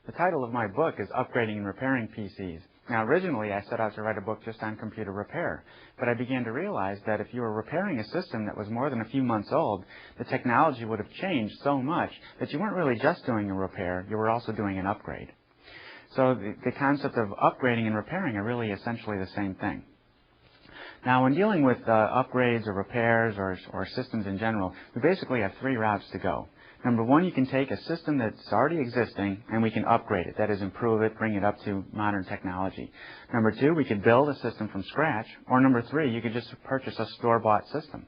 The title of my book is Upgrading and Repairing PCs. Now, originally I set out to write a book just on computer repair, but I began to realize that if you were repairing a system that was more than a few months old, the technology would have changed so much that you weren't really just doing a repair, you were also doing an upgrade. So the concept of upgrading and repairing are really essentially the same thing. Now, when dealing with upgrades or repairs or systems in general, we basically have three routes to go. Number one, you can take a system that's already existing and we can upgrade it. That is, improve it, bring it up to modern technology. Number two, we could build a system from scratch. Or number three, you could just purchase a store-bought system.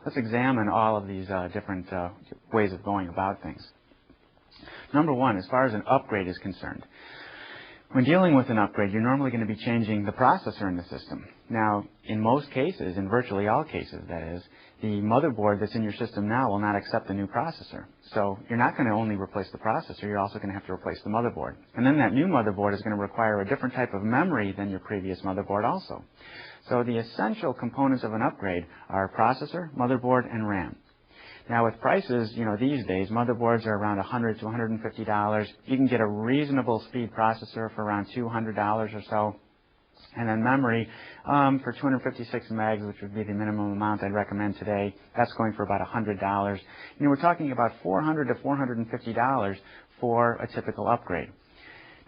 Let's examine all of these different ways of going about things. Number one, as far as an upgrade is concerned, when dealing with an upgrade, you're normally going to be changing the processor in the system. Now, in most cases, in virtually all cases, that is, the motherboard that's in your system now will not accept the new processor. So you're not going to only replace the processor, you're also going to have to replace the motherboard. And then that new motherboard is going to require a different type of memory than your previous motherboard also. So the essential components of an upgrade are processor, motherboard, and RAM. Now, with prices, these days, motherboards are around $100 to $150. You can get a reasonable speed processor for around $200 or so. And then memory, for 256 megs, which would be the minimum amount I'd recommend today, that's going for about $100. We're talking about $400 to $450 for a typical upgrade.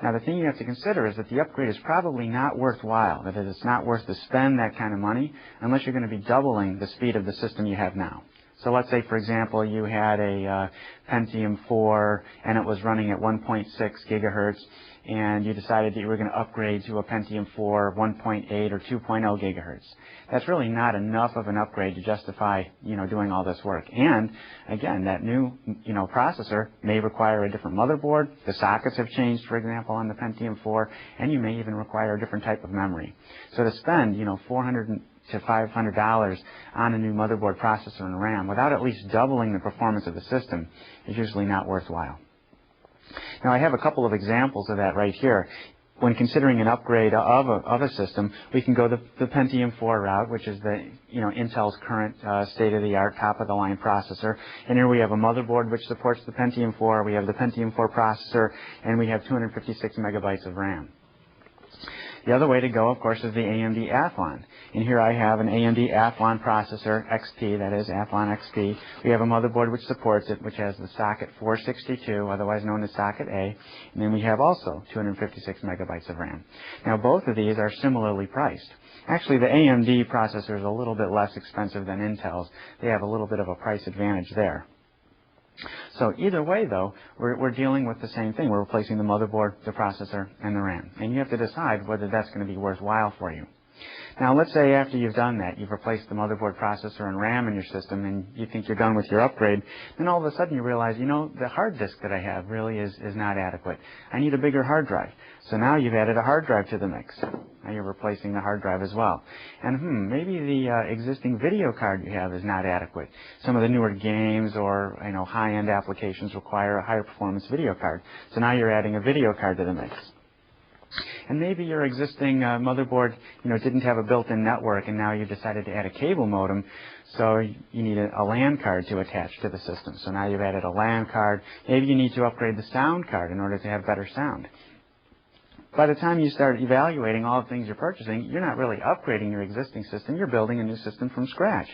Now, the thing you have to consider is that the upgrade is probably not worthwhile, that it's not worth to spend that kind of money unless you're going to be doubling the speed of the system you have now. So let's say, for example, you had a Pentium 4 and it was running at 1.6 gigahertz, and you decided that you were going to upgrade to a Pentium 4 1.8 or 2.0 gigahertz. That's really not enough of an upgrade to justify, doing all this work. And again, that new, processor may require a different motherboard. The sockets have changed, for example, on the Pentium 4, and you may even require a different type of memory. So to spend, $400 to $500 on a new motherboard, processor, and RAM without at least doubling the performance of the system is usually not worthwhile. Now, I have a couple of examples of that right here. When considering an upgrade of a system, we can go the Pentium 4 route, which is the Intel's current state-of-the-art, top-of-the-line processor. And here we have a motherboard which supports the Pentium 4. We have the Pentium 4 processor, and we have 256 megabytes of RAM. The other way to go, of course, is the AMD Athlon. And here I have an AMD Athlon processor, XP, that is, Athlon XP. We have a motherboard which supports it, which has the socket 462, otherwise known as socket A. And then we have also 256 megabytes of RAM. Now, both of these are similarly priced. Actually, the AMD processor is a little bit less expensive than Intel's. They have a little bit of a price advantage there. So either way, though, we're dealing with the same thing. We're replacing the motherboard, the processor, and the RAM. And you have to decide whether that's going to be worthwhile for you. Now, let's say after you've done that, you've replaced the motherboard, processor, and RAM in your system, and you think you're done with your upgrade. Then all of a sudden you realize, the hard disk that I have really is not adequate. I need a bigger hard drive. So now you've added a hard drive to the mix. Now you're replacing the hard drive as well. And maybe the existing video card you have is not adequate. Some of the newer games or high-end applications require a higher performance video card. So now you're adding a video card to the mix. And maybe your existing motherboard, didn't have a built-in network, and now you've decided to add a cable modem, so you need a LAN card to attach to the system. So now you've added a LAN card. Maybe you need to upgrade the sound card in order to have better sound. By the time you start evaluating all the things you're purchasing, you're not really upgrading your existing system. You're building a new system from scratch.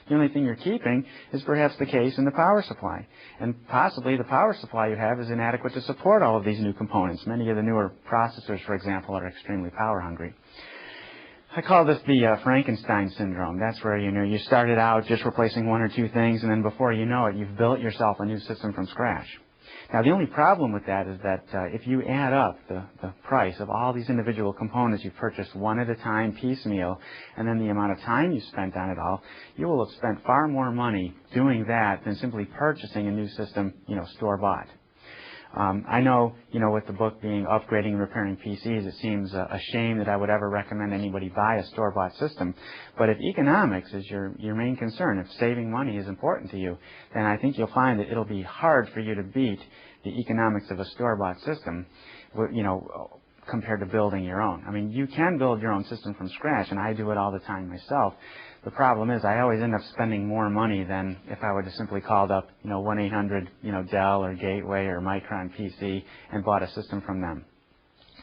The only thing you're keeping is perhaps the case and the power supply. And possibly the power supply you have is inadequate to support all of these new components. Many of the newer processors, for example, are extremely power hungry. I call this the Frankenstein syndrome. That's where, you started out just replacing one or two things, and then before you know it, you've built yourself a new system from scratch. Now, the only problem with that is that if you add up the price of all these individual components you've purchased one at a time, piecemeal, and then the amount of time you spent on it all, you will have spent far more money doing that than simply purchasing a new system, store-bought. I know, with the book being Upgrading and Repairing PCs, it seems a shame that I would ever recommend anybody buy a store-bought system. But if economics is your main concern, if saving money is important to you, then I think you'll find that it'll be hard for you to beat the economics of a store-bought system, compared to building your own. I mean, you can build your own system from scratch, and I do it all the time myself. The problem is I always end up spending more money than if I would have simply called up, 1-800, Dell or Gateway or Micron PC and bought a system from them.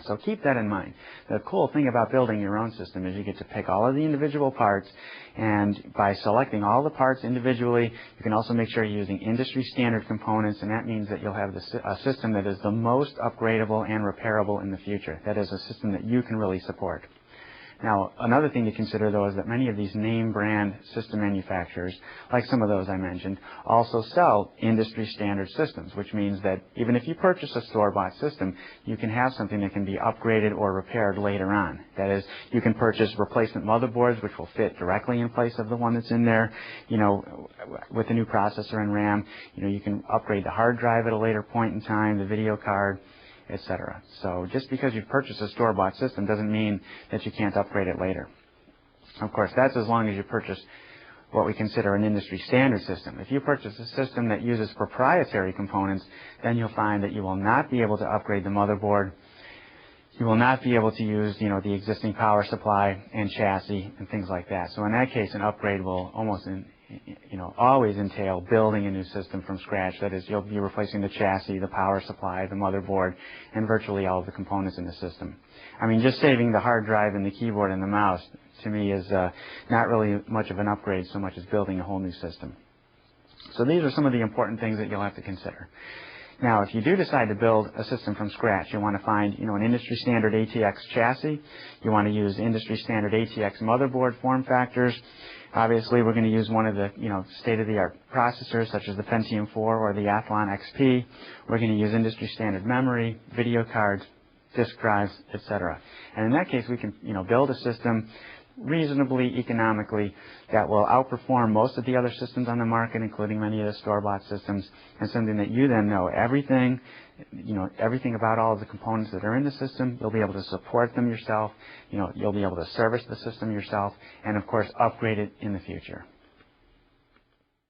So keep that in mind. The cool thing about building your own system is you get to pick all of the individual parts, and by selecting all the parts individually, you can also make sure you're using industry standard components, and that means that you'll have a system that is the most upgradable and repairable in the future. That is a system that you can really support. Now, another thing to consider, though, is that many of these name brand system manufacturers, like some of those I mentioned, also sell industry standard systems, which means that even if you purchase a store-bought system, you can have something that can be upgraded or repaired later on. That is, you can purchase replacement motherboards, which will fit directly in place of the one that's in there, with the new processor and RAM. You can upgrade the hard drive at a later point in time, the video card, etc. So just because you've purchased a store-bought system doesn't mean that you can't upgrade it later. Of course, that's as long as you purchase what we consider an industry standard system. If you purchase a system that uses proprietary components, then you'll find that you will not be able to upgrade the motherboard. You will not be able to use, the existing power supply and chassis and things like that. So in that case, an upgrade will almost always entail building a new system from scratch. That is, you'll be replacing the chassis, the power supply, the motherboard, and virtually all of the components in the system. I mean, just saving the hard drive and the keyboard and the mouse, to me, is not really much of an upgrade so much as building a whole new system. So these are some of the important things that you'll have to consider. Now, if you do decide to build a system from scratch, you want to find, an industry standard ATX chassis. You want to use industry standard ATX motherboard form factors. Obviously, we're going to use one of the, state-of-the-art processors, such as the Pentium 4 or the Athlon XP. We're going to use industry standard memory, video cards, disk drives, etc. And in that case, we can, build a system reasonably economically that will outperform most of the other systems on the market, including many of the store-bought systems, and something that you then know everything about all of the components that are in the system. You'll be able to support them yourself. You'll be able to service the system yourself, and of course, upgrade it in the future.